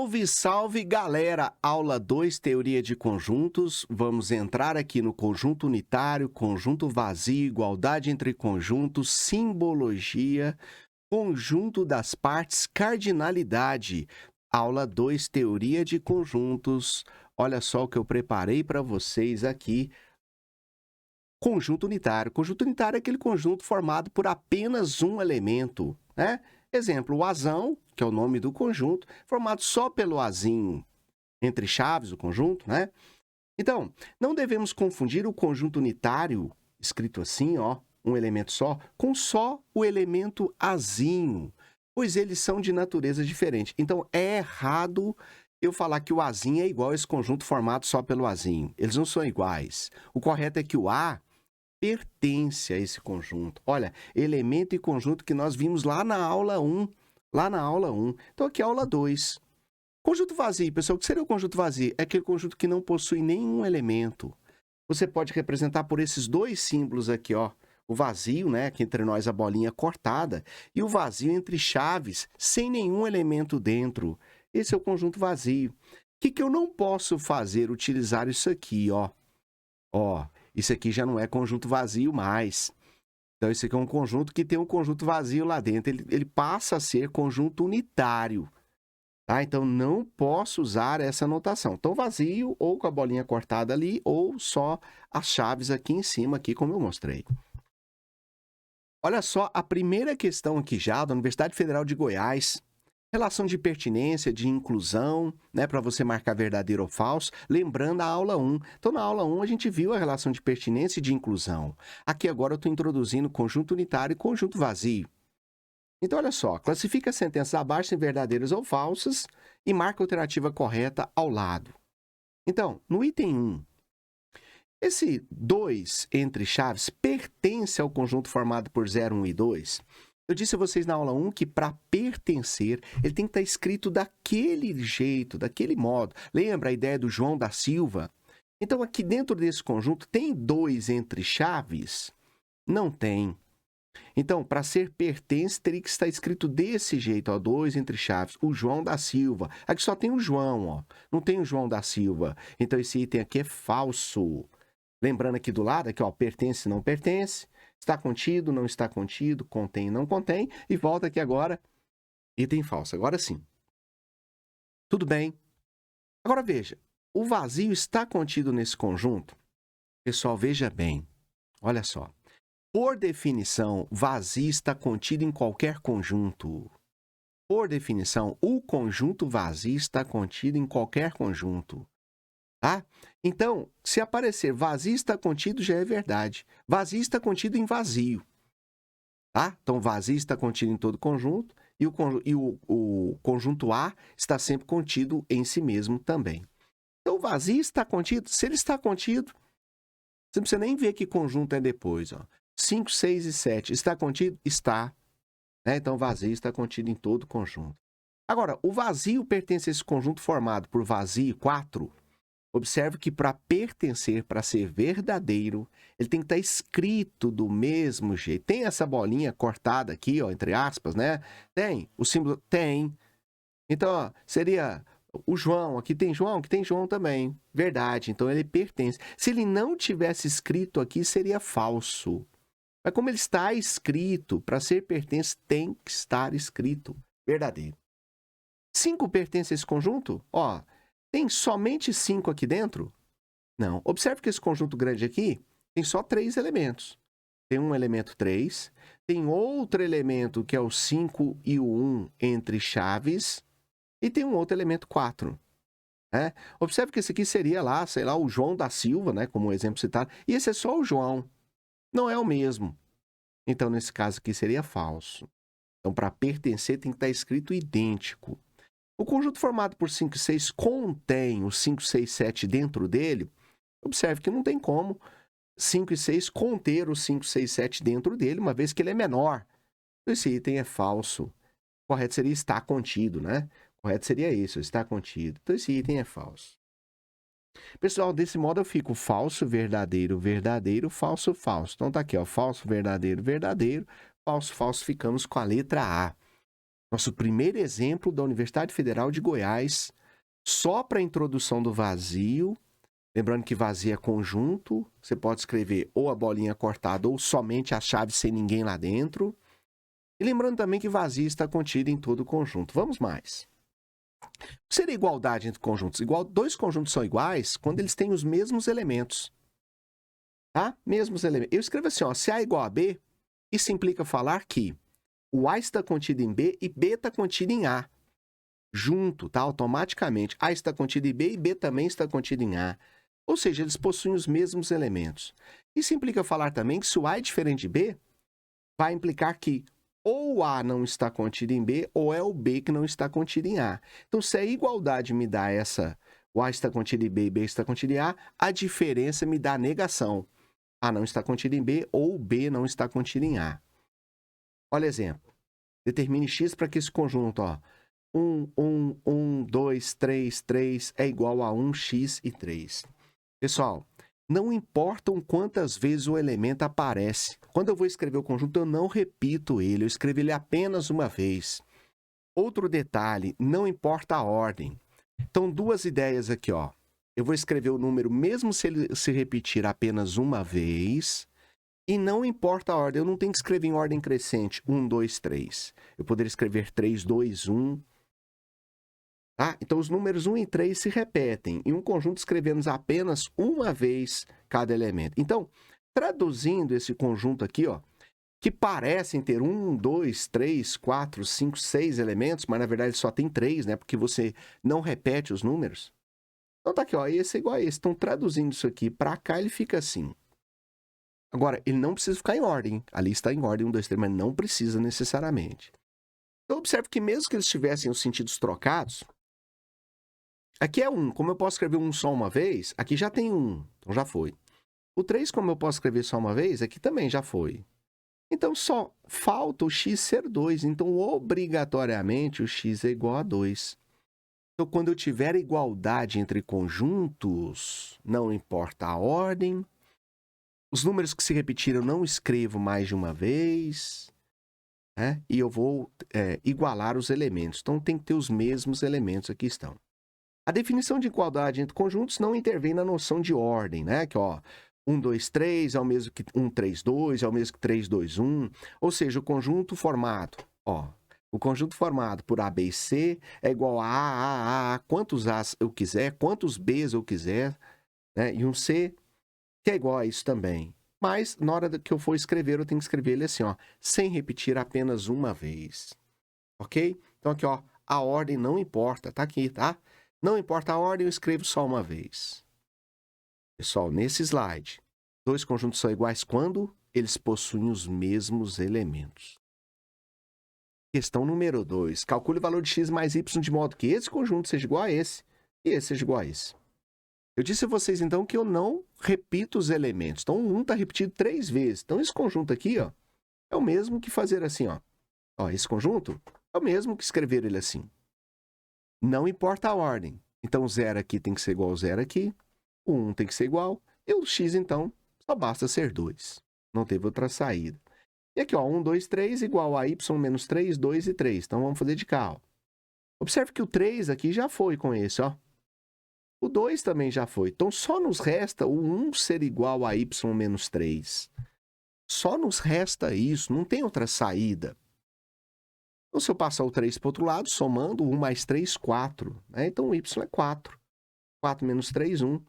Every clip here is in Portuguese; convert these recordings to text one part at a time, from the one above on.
Salve, salve, galera! Aula 2, teoria de conjuntos. Vamos entrar aqui no conjunto unitário, conjunto vazio, igualdade entre conjuntos, simbologia, conjunto das partes, cardinalidade. Aula 2, teoria de conjuntos. Olha só o que eu preparei para vocês aqui. Conjunto unitário. Conjunto unitário é aquele conjunto formado por apenas um elemento, né? Exemplo, o azão, que é o nome do conjunto, formado só pelo azinho, entre chaves, o conjunto, né? Então, não devemos confundir o conjunto unitário, escrito assim, ó, um elemento só, com só o elemento azinho, pois eles são de natureza diferente. Então, é errado eu falar que o azinho é igual a esse conjunto formado só pelo azinho. Eles não são iguais. O correto é que o A pertence a esse conjunto. Olha, elemento e conjunto que nós vimos lá na aula 1. Então, aqui é a aula 2. Conjunto vazio, pessoal, o que seria o conjunto vazio? É aquele conjunto que não possui nenhum elemento. Você pode representar por esses dois símbolos aqui, ó. O vazio, né, aqui entre nós a bolinha cortada, e o vazio entre chaves, sem nenhum elemento dentro. Esse é o conjunto vazio. O que eu não posso fazer? Utilizar isso aqui, ó. Ó, isso aqui já não é conjunto vazio mais. Então, esse aqui é um conjunto que tem um conjunto vazio lá dentro. Ele passa a ser conjunto unitário. Tá? Então, não posso usar essa notação. Então, vazio, ou com a bolinha cortada ali, ou só as chaves aqui em cima, aqui como eu mostrei. Olha só, a primeira questão aqui já, da Universidade Federal de Goiás. Relação de pertinência, de inclusão, né, para você marcar verdadeiro ou falso, lembrando a aula 1. Então, na aula 1, a gente viu a relação de pertinência e de inclusão. Aqui agora eu estou introduzindo conjunto unitário e conjunto vazio. Então, olha só, classifica as sentenças abaixo em verdadeiras ou falsas e marca a alternativa correta ao lado. Então, no item 1, esse 2 entre chaves pertence ao conjunto formado por 0, 1 e 2? Eu disse a vocês na aula 1 que para pertencer, ele tem que estar escrito daquele jeito, daquele modo. Lembra a ideia do João da Silva? Então, aqui dentro desse conjunto, tem 2 entre chaves? Não tem. Então, para ser pertence, teria que estar escrito desse jeito, ó, 2 entre chaves, o João da Silva. Aqui só tem o João, ó, não tem o João da Silva. Então, esse item aqui é falso. Lembrando aqui do lado, aqui, ó, pertence, não pertence. Está contido, não está contido, contém, não contém. E volta aqui agora, item falso. Agora sim. Tudo bem. Agora veja, o vazio está contido nesse conjunto? Pessoal, veja bem. Olha só. Por definição, vazio está contido em qualquer conjunto. Por definição, o conjunto vazio está contido em qualquer conjunto. Tá? Então, se aparecer vazio está contido, já é verdade. Vazio está contido em vazio. Tá? Então, vazio está contido em todo conjunto e o conjunto A está sempre contido em si mesmo também. Então, o vazio está contido. Se ele está contido, você não precisa nem ver que conjunto é depois. Ó. 5, 6 e 7. Está contido? Está. Né? Então, vazio está contido em todo conjunto. Agora, o vazio pertence a esse conjunto formado por vazio 4. Observe que para pertencer, para ser verdadeiro, ele tem que estar escrito do mesmo jeito. Tem essa bolinha cortada aqui, ó, entre aspas, né? Tem. O símbolo tem. Então, ó, seria o João. Aqui tem João também. Verdade. Então, ele pertence. Se ele não tivesse escrito aqui, seria falso. Mas como ele está escrito, para ser pertence, tem que estar escrito. Verdadeiro. 5 pertence a esse conjunto? Ó, tem somente 5 aqui dentro? Não. Observe que esse conjunto grande aqui tem só 3 elementos. Tem um elemento 3, tem outro elemento que é o 5 e o 1 entre chaves, e tem um outro elemento 4. Né? Observe que esse aqui seria lá, sei lá, o João da Silva, né, como exemplo citado, e esse é só o João. Não é o mesmo. Então, nesse caso aqui, seria falso. Então, para pertencer, tem que estar escrito idêntico. O conjunto formado por 5 e 6 contém o 5, 6, 7 dentro dele. Observe que não tem como 5 e 6 conter o 5, 6, 7 dentro dele, uma vez que ele é menor. Esse item é falso. O correto seria estar contido, né? O correto seria isso, estar contido. Então, esse item é falso. Pessoal, desse modo eu fico falso, verdadeiro, verdadeiro, falso, falso. Então, tá aqui, ó, falso, verdadeiro, verdadeiro, falso, falso, ficamos com a letra A. Nosso primeiro exemplo da Universidade Federal de Goiás, só para a introdução do vazio. Lembrando que vazio é conjunto, você pode escrever ou a bolinha cortada ou somente a chave sem ninguém lá dentro. E lembrando também que vazio está contido em todo o conjunto. Vamos mais. O que seria igualdade entre conjuntos? Dois conjuntos são iguais quando eles têm os mesmos elementos. Tá? Mesmos elementos. Eu escrevo assim, ó, se A é igual a B, isso implica falar que o A está contido em B e B está contido em A. Junto, tá? Automaticamente. A está contido em B e B também está contido em A. Ou seja, eles possuem os mesmos elementos. Isso implica falar também que se o A é diferente de B, vai implicar que ou o A não está contido em B, ou é o B que não está contido em A. Então, se a igualdade me dá essa, o A está contido em B e B está contido em a diferença me dá a negação. A não está contido em B, ou B não está contido em A. Olha exemplo. Determine X para que esse conjunto, ó, 2, 3 é igual a 1x e 3. Pessoal, não importam quantas vezes o elemento aparece. Quando eu vou escrever o conjunto, eu não repito ele, eu escrevo ele apenas uma vez. Outro detalhe, não importa a ordem. Então, duas ideias aqui, ó. Eu vou escrever o número mesmo se ele se repetir apenas uma vez, e não importa a ordem, eu não tenho que escrever em ordem crescente, 1, 2, 3. Eu poderia escrever 3, 2, 1. Tá? Então, os números 1 e 3 se repetem. Em um conjunto, escrevemos apenas uma vez cada elemento. Então, traduzindo esse conjunto aqui, ó, que parecem ter 1, 2, 3, 4, 5, 6 elementos, mas na verdade só tem 3, né? Porque você não repete os números. Então, tá aqui, ó, esse é igual a esse. Então, traduzindo isso aqui para cá, ele fica assim. Agora, ele não precisa ficar em ordem. Ali está em ordem 1, 2, 3, mas não precisa necessariamente. Então, observe que mesmo que eles tivessem os sentidos trocados, aqui é 1. Como eu posso escrever 1 só uma vez, aqui já tem 1. Então, já foi. O 3, como eu posso escrever só uma vez, aqui também já foi. Então, só falta o x ser 2. Então, obrigatoriamente, o x é igual a 2. Então, quando eu tiver igualdade entre conjuntos, não importa a ordem, os números que se repetiram eu não escrevo mais de uma vez, né? E eu vou igualar os elementos. Então, tem que ter os mesmos elementos aqui estão. A definição de igualdade entre conjuntos não intervém na noção de ordem, né? Que, ó, 1, 2, 3 é o mesmo que 1, 3, 2, é o mesmo que 3, 2, 1. Ou seja, o conjunto formado, ó, o conjunto formado por A, B e C é igual a, quantos A's eu quiser, quantos B's eu quiser, né? E um C que é igual a isso também. Mas, na hora que eu for escrever, eu tenho que escrever ele assim, ó, sem repetir apenas uma vez. Ok? Então, aqui, ó, a ordem não importa, tá aqui, tá? Não importa a ordem, eu escrevo só uma vez. Pessoal, nesse slide, dois conjuntos são iguais quando eles possuem os mesmos elementos. Questão número 2. Calcule o valor de x mais y de modo que esse conjunto seja igual a esse e esse seja igual a esse. Eu disse a vocês, então, que eu não repito os elementos. Então, 1 está repetido 3 vezes. Então, esse conjunto aqui, ó, é o mesmo que fazer assim, ó. Ó, esse conjunto é o mesmo que escrever ele assim. Não importa a ordem. Então, o 0 aqui tem que ser igual ao 0 aqui. O 1 tem que ser igual. E o x, então, só basta ser 2. Não teve outra saída. E aqui, ó, 1, 2, 3 igual a y menos 3, 2 e 3. Então, vamos fazer de cá, ó. Observe que o 3 aqui já foi com esse, ó. O 2 também já foi. Então, só nos resta o 1 ser igual a y menos 3. Só nos resta isso, não tem outra saída. Então, se eu passar o 3 para o outro lado, somando 1 mais 3, 4. Né? Então, o y é 4. 4 menos 3, 1.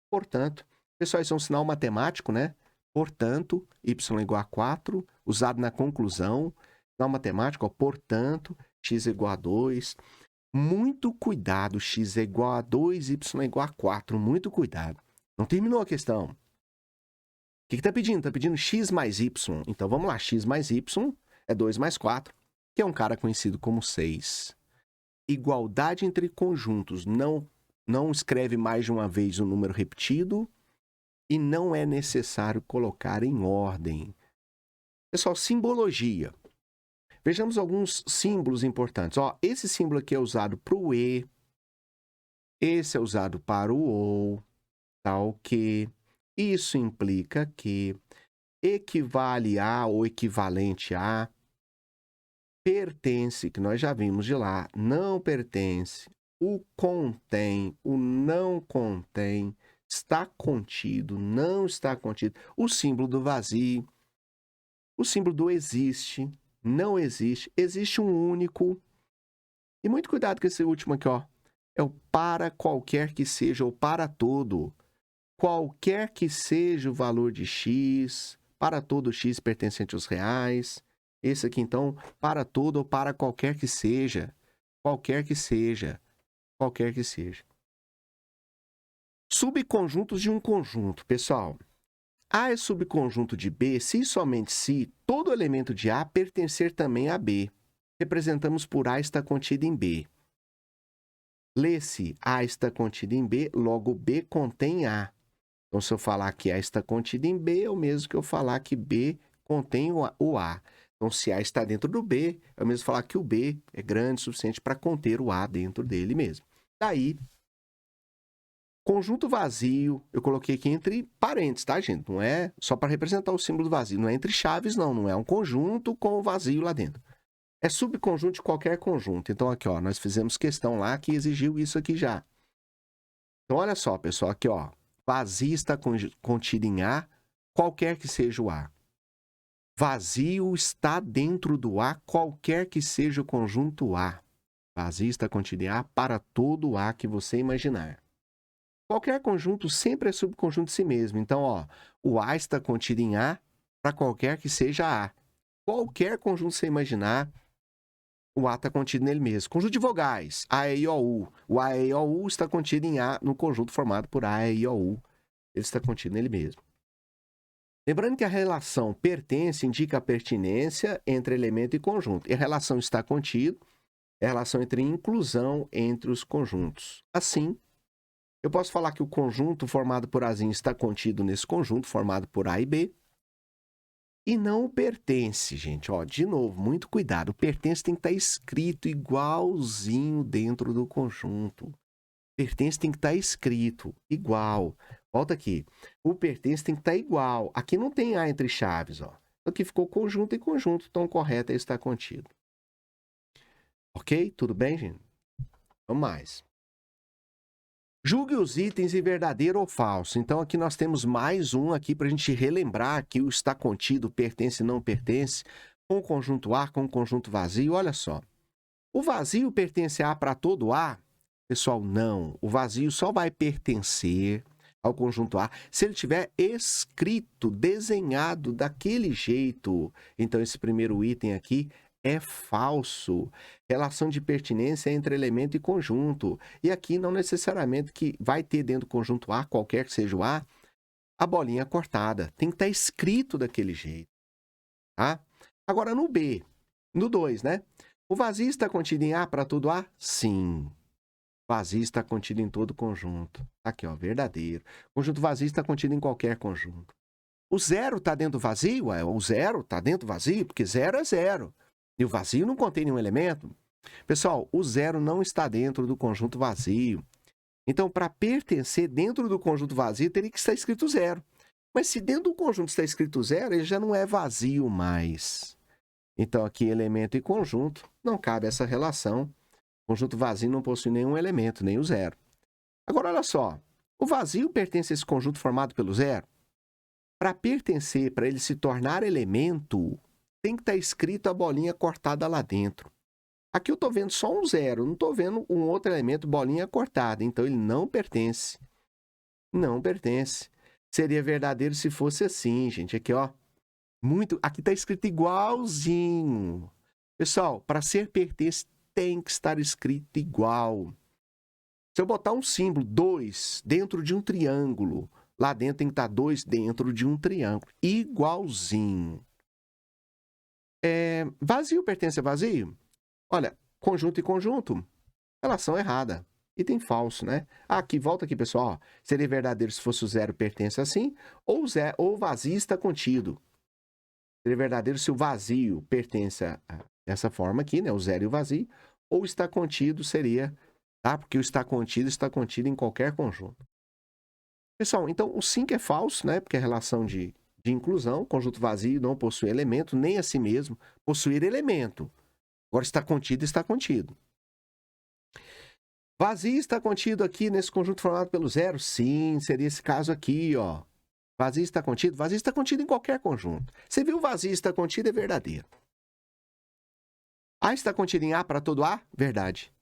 Portanto, pessoal, isso é um sinal matemático, né? Portanto, y é igual a 4, usado na conclusão. Sinal matemático, ó, portanto, x é igual a 2. Muito cuidado, x é igual a 2, y é igual a 4. Muito cuidado. Não terminou a questão. O que está pedindo? Está pedindo x mais y. Então, vamos lá. X mais y é 2 mais 4, que é um cara conhecido como 6. Igualdade entre conjuntos. Não escreve mais de uma vez o número repetido e não é necessário colocar em ordem. Pessoal, simbologia. Vejamos alguns símbolos importantes. Ó, esse símbolo aqui é usado para o E. Esse é usado para o OU. Tal que. Isso implica que. Equivale a ou equivalente a. pertence, que nós já vimos de lá, não pertence, o contém, o não contém, está contido, não está contido, o símbolo do vazio, o símbolo do existe, não existe, existe um único. E muito cuidado com esse último aqui, ó. É o para qualquer que seja, ou para todo. Qualquer que seja o valor de x, para todo x pertencente aos reais. Esse aqui, então, para todo ou para qualquer que seja. Qualquer que seja. Qualquer que seja. Subconjuntos de um conjunto. Pessoal, A é subconjunto de B se e somente se todo elemento de A pertencer também a B. Representamos por A está contido em B. Lê-se A está contido em B, logo B contém A. Então, se eu falar que A está contido em B, é o mesmo que eu falar que B contém o A. Então, se A está dentro do B, é o mesmo falar que o B é grande o suficiente para conter o A dentro dele mesmo. Daí, conjunto vazio, eu coloquei aqui entre parênteses, tá, gente? Não é só para representar o símbolo do vazio, não é entre chaves, não. Não é um conjunto com o vazio lá dentro. É subconjunto de qualquer conjunto. Então, aqui, ó, nós fizemos questão lá que exigiu isso aqui já. Então, olha só, pessoal, aqui, ó. Vazio está contido em A, qualquer que seja o A. Vazio está dentro do A, qualquer que seja o conjunto A. Vazio está contido em A para todo A que você imaginar. Qualquer conjunto sempre é subconjunto de si mesmo. Então, ó, o A está contido em A para qualquer que seja A. Qualquer conjunto que você imaginar, o A está contido nele mesmo. Conjunto de vogais, A, E, I, O, U. O A, E, I, O, U está contido em A no conjunto formado por A, E, I, O, U. Ele está contido nele mesmo. Lembrando que a relação pertence indica a pertinência entre elemento e conjunto. E a relação está contido é a relação entre inclusão entre os conjuntos. Assim, eu posso falar que o conjunto formado por Azinho está contido nesse conjunto formado por A e B. E não pertence, gente. Ó, de novo, muito cuidado. O pertence tem que estar escrito igualzinho dentro do conjunto. Pertence tem que estar escrito igual. Volta aqui. O pertence tem que estar igual. Aqui não tem A entre chaves, ó. Aqui ficou conjunto e conjunto, então o correto é estar contido. Ok? Tudo bem, gente? Vamos mais. Julgue os itens em verdadeiro ou falso. Então, aqui nós temos mais um aqui para a gente relembrar que o está contido, pertence e não pertence, com o conjunto A, com o conjunto vazio. Olha só. O vazio pertence a para todo A? Pessoal, não. O vazio só vai pertencer ao conjunto A se ele tiver escrito, desenhado daquele jeito. Então, esse primeiro item aqui é falso. Relação de pertinência entre elemento e conjunto. E aqui não necessariamente que vai ter dentro do conjunto A, qualquer que seja o A bolinha cortada. Tem que estar escrito daquele jeito. Tá? Agora, no B, no 2, né? O vazio está contido em A para todo A? Sim. Vazio está contido em todo conjunto. Aqui, ó, verdadeiro. Conjunto vazio está contido em qualquer conjunto. O zero está dentro do vazio? O zero está dentro do vazio, porque zero é zero. E o vazio não contém nenhum elemento. Pessoal, o zero não está dentro do conjunto vazio. Então, para pertencer dentro do conjunto vazio, teria que estar escrito zero. Mas se dentro do conjunto está escrito zero, ele já não é vazio mais. Então, aqui, elemento e conjunto, não cabe essa relação. Conjunto vazio não possui nenhum elemento, nem o zero. Agora, olha só. O vazio pertence a esse conjunto formado pelo zero? Para pertencer, para ele se tornar elemento, tem que estar escrito a bolinha cortada lá dentro. Aqui eu estou vendo só um zero, não estou vendo um outro elemento, bolinha cortada. Então, ele não pertence. Não pertence. Seria verdadeiro se fosse assim, gente. Aqui, ó. Aqui está escrito igualzinho. Pessoal, para ser pertence, tem que estar escrito igual. Se eu botar um símbolo 2 dentro de um triângulo, lá dentro tem que estar 2 dentro de um triângulo. Igualzinho. Vazio pertence a vazio? Olha, conjunto e conjunto, relação errada. Item falso, né? Aqui, volta aqui, pessoal. Ó. Seria verdadeiro se fosse o zero pertence assim, ou o vazio está contido. Seria verdadeiro se o vazio pertence a dessa forma aqui, né? O zero e o vazio. Ou está contido seria, tá? Porque o está contido em qualquer conjunto. Pessoal, então o 5 é falso, né? Porque é relação de inclusão. Conjunto vazio não possui elemento, nem a si mesmo possuir elemento. Agora, está contido, está contido. Vazio está contido aqui nesse conjunto formado pelo zero? Sim, seria esse caso aqui, ó. Vazio está contido? Vazio está contido em qualquer conjunto. Você viu vazio está contido é verdadeiro. A está contido em A para todo A? Verdade.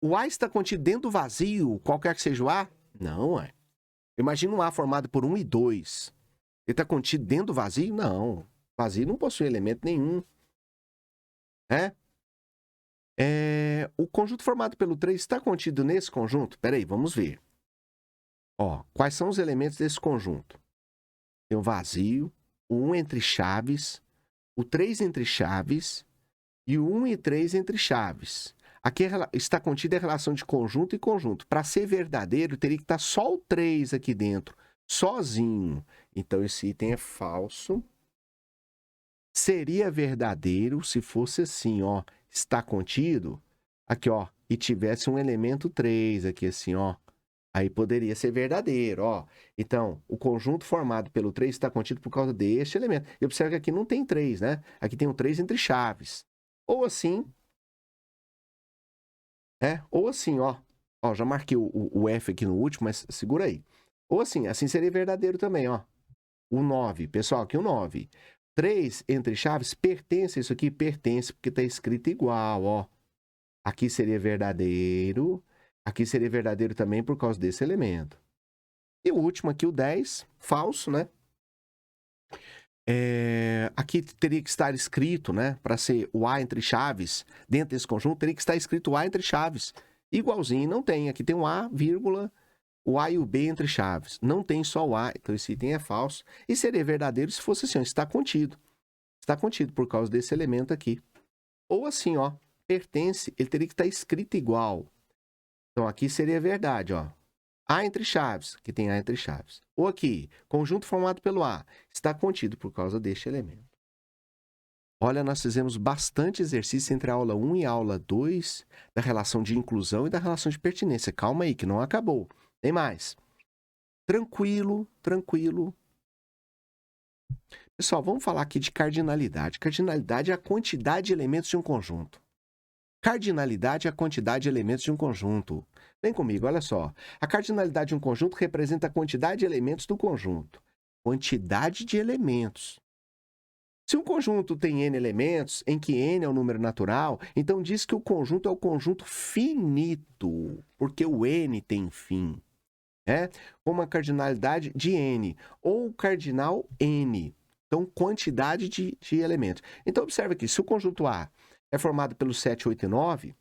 O A está contido dentro do vazio, qualquer que seja o A? Não, é. Imagina um A formado por 1 e 2. Ele está contido dentro do vazio? Não. Vazio não possui elemento nenhum. O conjunto formado pelo 3 está contido nesse conjunto? Peraí, vamos ver. Ó, quais são os elementos desse conjunto? Tem o vazio, o 1 entre chaves, o 3 entre chaves e o 1 e 3 entre chaves. Aqui está contida a relação de conjunto e conjunto. Para ser verdadeiro, teria que estar só o 3 aqui dentro, sozinho. Então, esse item é falso. Seria verdadeiro se fosse assim, ó, está contido, aqui, ó, e tivesse um elemento 3 aqui assim, ó. Aí poderia ser verdadeiro, ó. Então, o conjunto formado pelo 3 está contido por causa deste elemento. E observa que aqui não tem 3, né? Aqui tem um 3 entre chaves. Ou assim, ou assim, ó. Ó, já marquei o F aqui no último, mas segura aí. Ou assim seria verdadeiro também, ó. O 9, pessoal, aqui o 9. 3 entre chaves pertence a isso aqui? Pertence, porque está escrito igual, ó. Aqui seria verdadeiro. Aqui seria verdadeiro também por causa desse elemento. E o último aqui, o 10, falso, né? Aqui teria que estar escrito, né? Para ser o A entre chaves, dentro desse conjunto, teria que estar escrito o A entre chaves. Igualzinho, não tem. Aqui tem um A, vírgula, o A e o B entre chaves. Não tem só o A, então esse item é falso. E seria verdadeiro se fosse assim, ó, está contido. Está contido por causa desse elemento aqui. Ou assim, ó, pertence, ele teria que estar escrito igual. Então, aqui seria verdade, ó. A entre chaves, que tem A entre chaves. Ou aqui, conjunto formado pelo A, está contido por causa deste elemento. Olha, nós fizemos bastante exercício entre a aula 1 e a aula 2, da relação de inclusão e da relação de pertinência. Calma aí, que não acabou. Tem mais. Tranquilo, tranquilo. Pessoal, vamos falar aqui de cardinalidade. Cardinalidade é a quantidade de elementos de um conjunto. Cardinalidade é a quantidade de elementos de um conjunto. Vem comigo, olha só. A cardinalidade de um conjunto representa a quantidade de elementos do conjunto. Quantidade de elementos. Se um conjunto tem n elementos, em que n é o número natural, então diz que o conjunto é o conjunto finito, porque o n tem fim. Com uma cardinalidade de n, ou cardinal n. Então, quantidade de elementos. Então, observe aqui, se o conjunto A é formado pelos 7, 8 e 9,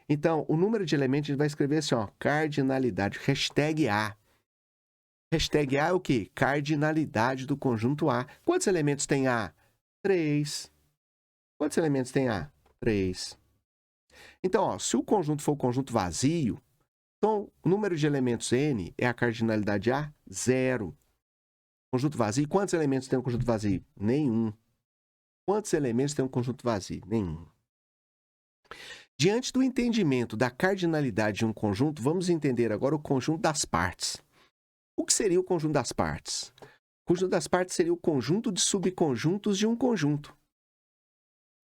então, o número de elementos a gente vai escrever assim, ó, cardinalidade, hashtag A. Hashtag A é o quê? Cardinalidade do conjunto A. Quantos elementos tem A? 3. Quantos elementos tem A? 3. Então, ó, se o conjunto for o conjunto vazio, então, o número de elementos N é a cardinalidade A? 0. Conjunto vazio, quantos elementos tem um conjunto vazio? Nenhum. Quantos elementos tem um conjunto vazio? Nenhum. Diante do entendimento da cardinalidade de um conjunto, vamos entender agora o conjunto das partes. O que seria o conjunto das partes? O conjunto das partes seria o conjunto de subconjuntos de um conjunto.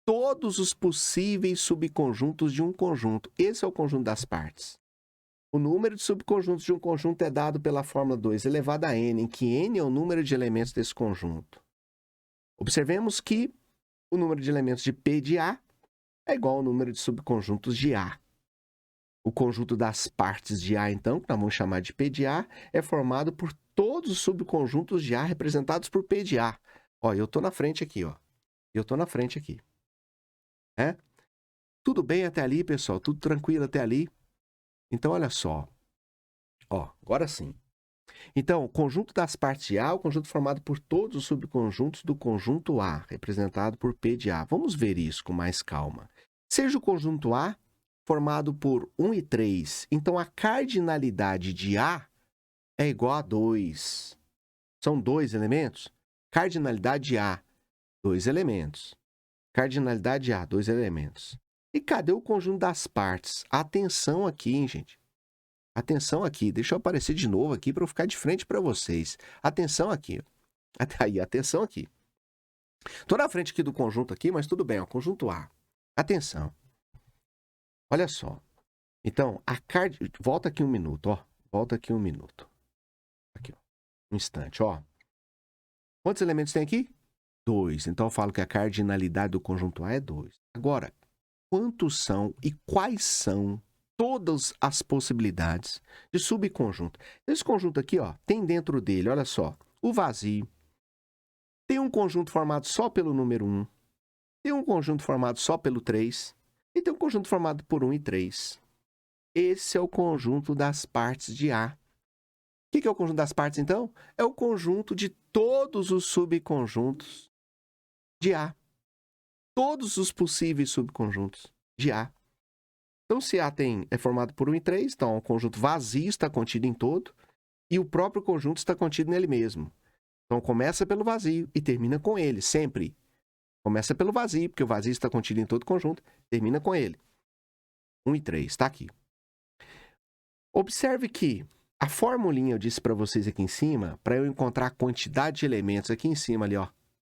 Todos os possíveis subconjuntos de um conjunto. Esse é o conjunto das partes. O número de subconjuntos de um conjunto é dado pela fórmula 2 elevado a n, em que n é o número de elementos desse conjunto. Observemos que o número de elementos de P de A é igual ao número de subconjuntos de A. O conjunto das partes de A, então, que nós vamos chamar de P de A, é formado por todos os subconjuntos de A representados por P de A. Ó, eu estou na frente aqui, ó. Eu estou na frente aqui. Tudo bem até ali, pessoal? Tudo tranquilo até ali? Então, olha só. Ó, agora sim. Então, o conjunto das partes de A é o conjunto formado por todos os subconjuntos do conjunto A, representado por P de A. Vamos ver isso com mais calma. Seja o conjunto A formado por 1 e 3, então a cardinalidade de A é igual a 2. São 2 elementos? Cardinalidade de A, 2 elementos. Cardinalidade de A, 2 elementos. E cadê o conjunto das partes? Atenção aqui, hein, gente. Atenção aqui. Deixa eu aparecer de novo aqui para eu ficar de frente para vocês. Atenção aqui. Até aí, atenção aqui. Tô na frente aqui do conjunto aqui, mas tudo bem, ó, conjunto A. Atenção. Olha só. Então, volta aqui um minuto, ó. Volta aqui um minuto. Aqui, ó. Um instante, ó. Quantos elementos tem aqui? 2. Então, eu falo que a cardinalidade do conjunto A é 2. Agora, quantos são e quais são todas as possibilidades de subconjunto? Esse conjunto aqui, ó, tem dentro dele, olha só, o vazio. Tem um conjunto formado só pelo número 1. Tem um conjunto formado só pelo 3. E tem um conjunto formado por 1 e 3. Esse é o conjunto das partes de A. O que é o conjunto das partes, então? É o conjunto de todos os subconjuntos de A. Todos os possíveis subconjuntos de A. Então, se A é formado por 1 e 3, então o conjunto vazio está contido em todo e o próprio conjunto está contido nele mesmo. Então, começa pelo vazio e termina com ele, sempre. Começa pelo vazio, porque o vazio está contido em todo conjunto, termina com ele. 1 e 3, está aqui. Observe que a formulinha eu disse para vocês aqui em cima, para eu encontrar a quantidade de elementos aqui em cima, ali, ó,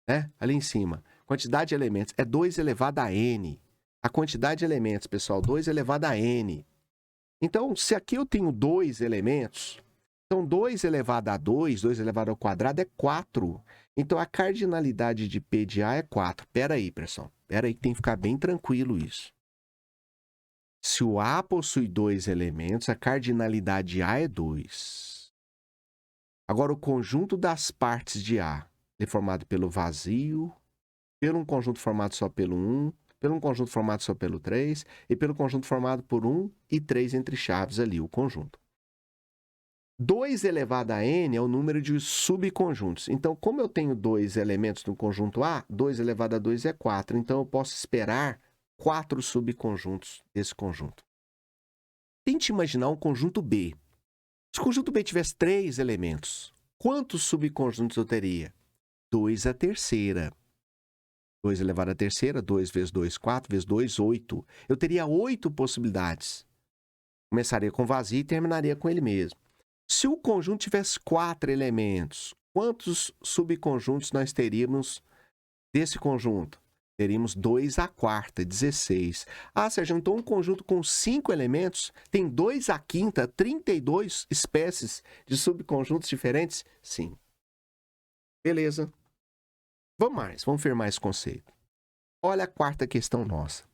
né? Ali em cima. Quantidade de elementos é 2 elevado a n. A quantidade de elementos, pessoal, 2 elevado a n. Então, se aqui eu tenho 2 elementos, então 2 elevado a 2, 2 elevado ao quadrado é 4. Então, a cardinalidade de P de A é 4. Espera aí, pessoal. Espera aí que tem que ficar bem tranquilo isso. Se o A possui 2 elementos, a cardinalidade de A é 2. Agora, o conjunto das partes de A é formado pelo vazio, pelo um conjunto formado só pelo 1, pelo um conjunto formado só pelo 3 e pelo conjunto formado por 1 e 3 entre chaves ali, o conjunto. 2 elevado a n é o número de subconjuntos. Então, como eu tenho 2 elementos no conjunto A, 2 elevado a 2 é 4. Então, eu posso esperar 4 subconjuntos desse conjunto. Tente imaginar um conjunto B. Se o conjunto B tivesse 3 elementos, quantos subconjuntos eu teria? 2 à terceira. 2 elevado à terceira, 2 vezes 2, 4, vezes 2, 8. Eu teria 8 possibilidades. Começaria com vazio e terminaria com ele mesmo. Se o conjunto tivesse 4 elementos, quantos subconjuntos nós teríamos desse conjunto? Teríamos 2 à quarta, 16. Ah, Sérgio, então um conjunto com 5 elementos tem 2 à quinta, 32 espécies de subconjuntos diferentes? Sim. Beleza. Vamos firmar esse conceito. Olha a quarta questão nossa.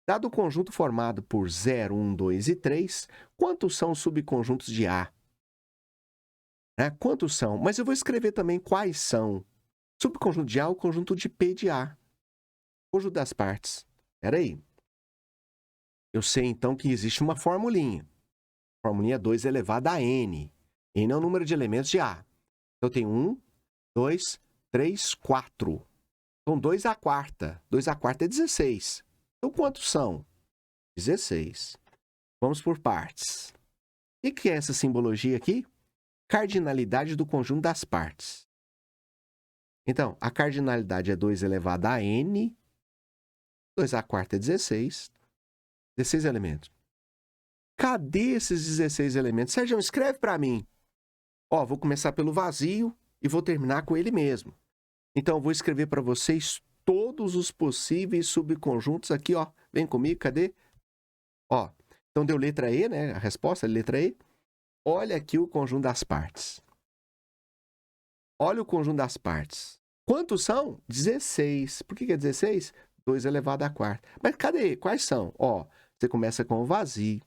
Dado o conjunto formado por 0, 1, 2 e 3, quantos são os subconjuntos de A? Quantos são? Mas eu vou escrever também quais são. Subconjunto de A é o conjunto de P de A. Conjunto das partes. Espera aí. Eu sei, então, que existe uma formulinha. A formulinha é 2 elevado a n. N é o número de elementos de A. Então, eu tenho 1, 2, 3, 4. Então, 2 à quarta. 2 à quarta é 16. Então, quantos são? 16. Vamos por partes. O que é essa simbologia aqui? Cardinalidade do conjunto das partes. Então, a cardinalidade é 2 elevado a n. 2 à quarta é 16. 16 elementos. Cadê esses 16 elementos? Sérgio, escreve para mim. Ó, vou começar pelo vazio e vou terminar com ele mesmo. Então, eu vou escrever para vocês todos os possíveis subconjuntos aqui, ó. Vem comigo, cadê? Ó, então deu letra E, né? A resposta é letra E. Olha aqui o conjunto das partes. Olha o conjunto das partes. Quantos são? 16. Por que é 16? 2 elevado à quarta. Mas cadê? Quais são? Ó, você começa com o vazio.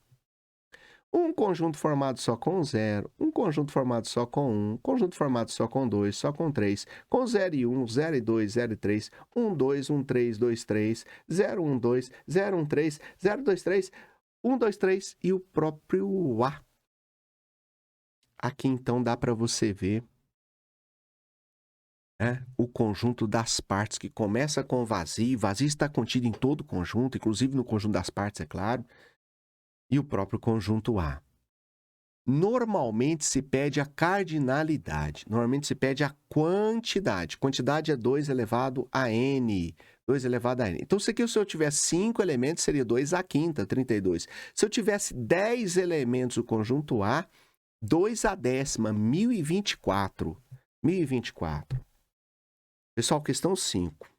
Um conjunto formado só com 0, um conjunto formado só com 1, um conjunto formado só com 2, só com 3, com 0 e 1, 0 e 2, 0 e 3, 1, 2, 1, 3, 2, 3, 0, 1, 2, 0, 1, 3, 0, 2, 3, 1, 2, 3 e o próprio A. Aqui, então, dá para você ver o conjunto das partes, que começa com vazio. Vazio está contido em todo o conjunto, inclusive no conjunto das partes, é claro. E o próprio conjunto A. Normalmente se pede a cardinalidade. Normalmente se pede a quantidade. Quantidade é 2 elevado a n. 2 elevado a n. Então, se eu tivesse 5 elementos, seria 2 à quinta, 32. Se eu tivesse 10 elementos do conjunto A, 2 à décima, 1024. 1024. Pessoal, questão 5.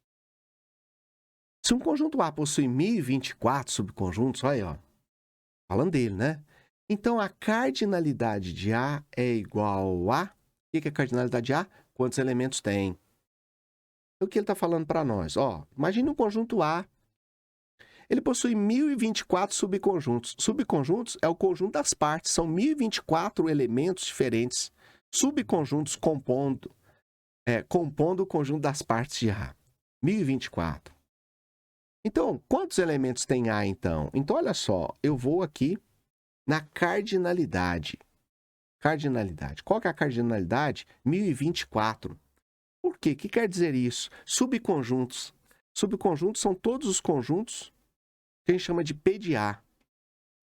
Se um conjunto A possui 1024 subconjuntos, olha aí, ó, falando dele, né? Então, a cardinalidade de A é igual a... O que é a cardinalidade de A? Quantos elementos tem? O que ele está falando para nós? Ó, imagine um conjunto A. Ele possui 1024 subconjuntos. Subconjuntos é o conjunto das partes. São 1024 elementos diferentes. Subconjuntos compondo o conjunto das partes de A. 1024. Então, quantos elementos tem A, então? Então, olha só. Eu vou aqui na cardinalidade. Cardinalidade. Qual que é a cardinalidade? 1024. Por quê? O que quer dizer isso? Subconjuntos. Subconjuntos são todos os conjuntos que a gente chama de P de A.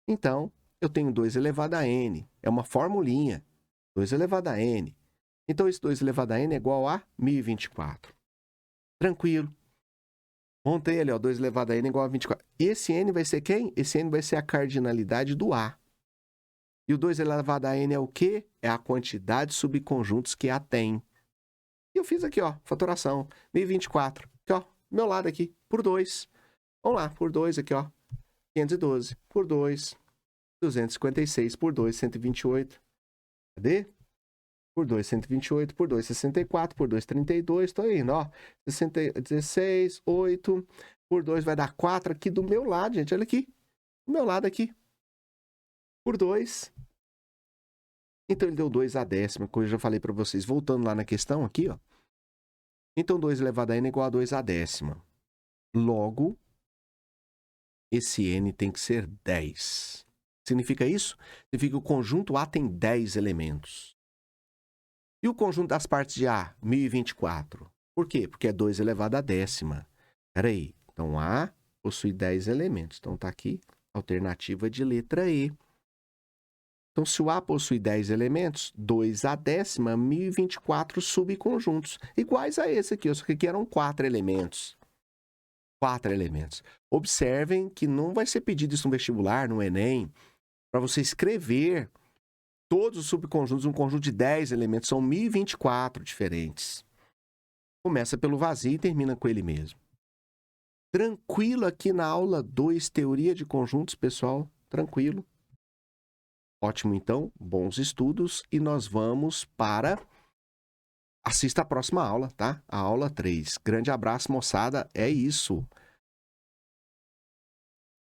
Então, eu tenho 2 elevado a n. É uma formulinha. 2 elevado a n. Então, esse 2 elevado a n é igual a 1024. Tranquilo. Montei ali, ó, 2 elevado a n é igual a 24. Esse n vai ser quem? Esse n vai ser a cardinalidade do A. E o 2 elevado a n é o quê? É a quantidade de subconjuntos que A tem. E eu fiz aqui, ó, fatoração. 1024. Aqui, ó, meu lado aqui, por 2. Vamos lá, por 2 aqui, ó. 512. Por 2. 256. Por 2, 128. Cadê? Por 2, 128. Por 2, 64. Por 2, 32. Tô indo, ó. 16, 8. Por 2 vai dar 4 aqui do meu lado, gente. Olha aqui. Do meu lado aqui. Por 2. Então, ele deu 2 a décima, como eu já falei para vocês. Voltando lá na questão aqui, ó. Então, 2 elevado a n é igual a 2 a décima. Logo, esse n tem que ser 10. Significa isso? Significa que o conjunto A tem 10 elementos. E o conjunto das partes de A? 1024. Por quê? Porque é 2 elevado a décima. Espera aí. Então, A possui 10 elementos. Então, está aqui a alternativa de letra E. Então, se o A possui 10 elementos, 2 a décima, 1024 subconjuntos. Iguais a esse aqui. Só que aqui eram 4 elementos. 4 elementos. Observem que não vai ser pedido isso no vestibular, no Enem, para você escrever todos os subconjuntos, um conjunto de 10 elementos. São 1024 diferentes. Começa pelo vazio e termina com ele mesmo. Tranquilo aqui na aula 2, teoria de conjuntos, pessoal. Tranquilo. Ótimo, então. Bons estudos. E nós vamos para... Assista a próxima aula, tá? A aula 3. Grande abraço, moçada. É isso.